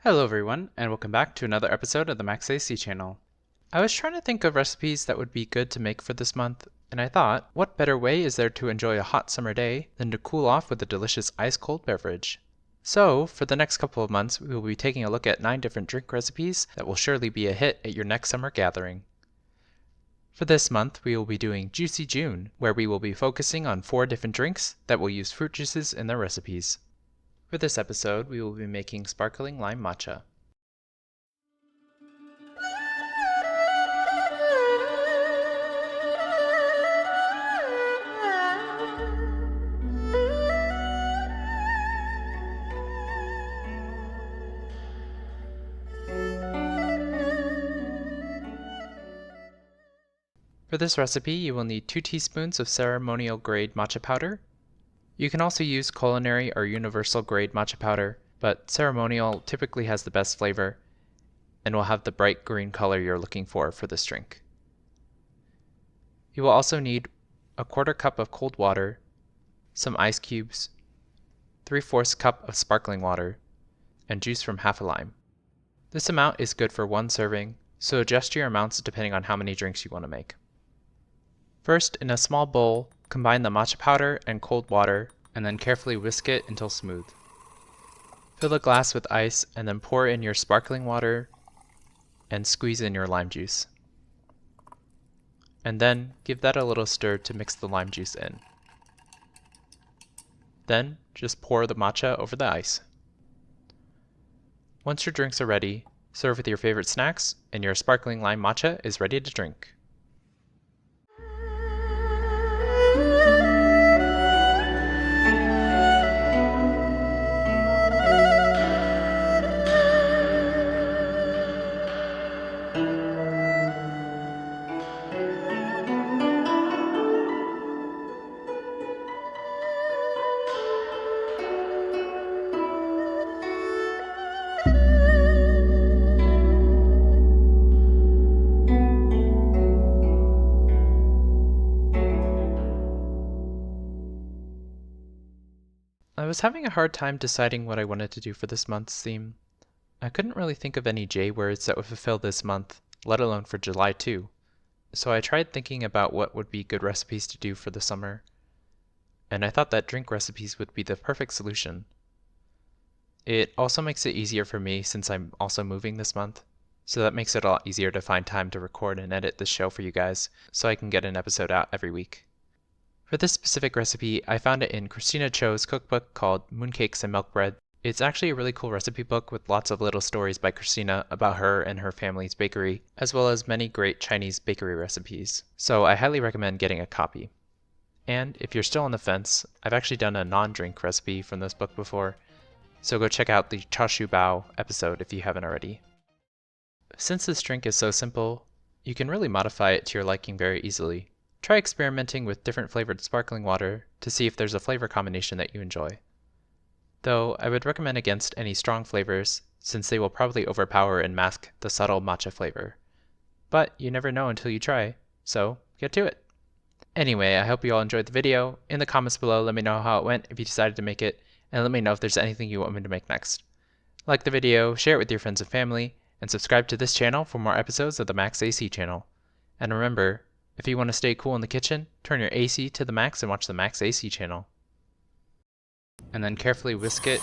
Hello everyone, and welcome back to another episode of the Max AC channel. I was trying to think of recipes that would be good to make for this month, and I thought, what better way is there to enjoy a hot summer day than to cool off with a delicious ice-cold beverage? So, for the next couple of months, we will be taking a look at 9 different drink recipes that will surely be a hit at your next summer gathering. For this month, we will be doing Juicy June, where we will be focusing on 4 different drinks that will use fruit juices in their recipes. For this episode, we will be making Sparkling Lime Matcha. For this recipe, you will need 2 teaspoons of ceremonial-grade matcha powder. You can also use culinary or universal-grade matcha powder, but ceremonial typically has the best flavor and will have the bright green color you're looking for this drink. You will also need a 1/4 cup of cold water, some ice cubes, 3/4 cup of sparkling water, and juice from half a lime. This amount is good for 1 serving, so adjust your amounts depending on how many drinks you want to make. First, in a small bowl, combine the matcha powder and cold water, and then carefully whisk it until smooth. Fill the glass with ice and then pour in your sparkling water and squeeze in your lime juice. And then give that a little stir to mix the lime juice in. Then just pour the matcha over the ice. Once your drinks are ready, serve with your favorite snacks and your sparkling lime matcha is ready to drink. I was having a hard time deciding what I wanted to do for this month's theme. I couldn't really think of any J words that would fulfill this month, let alone for July too. So I tried thinking about what would be good recipes to do for the summer, and I thought that drink recipes would be the perfect solution. It also makes it easier for me since I'm also moving this month, so that makes it a lot easier to find time to record and edit this show for you guys so I can get an episode out every week. For this specific recipe, I found it in Christina Cho's cookbook called Mooncakes and Milk Bread. It's actually a really cool recipe book with lots of little stories by Christina about her and her family's bakery, as well as many great Chinese bakery recipes. So I highly recommend getting a copy. And if you're still on the fence, I've actually done a non-drink recipe from this book before, so go check out the Chashu Bao episode if you haven't already. Since this drink is so simple, you can really modify it to your liking very easily. Try experimenting with different flavored sparkling water to see if there's a flavor combination that you enjoy. Though I would recommend against any strong flavors, since they will probably overpower and mask the subtle matcha flavor. But you never know until you try, so get to it! Anyway, I hope you all enjoyed the video. In the comments below, let me know how it went if you decided to make it, and let me know if there's anything you want me to make next. Like the video, share it with your friends and family, and subscribe to this channel for more episodes of the Max AC channel. And remember, if you want to stay cool in the kitchen, turn your AC to the max and watch the Max AC channel. And then carefully whisk it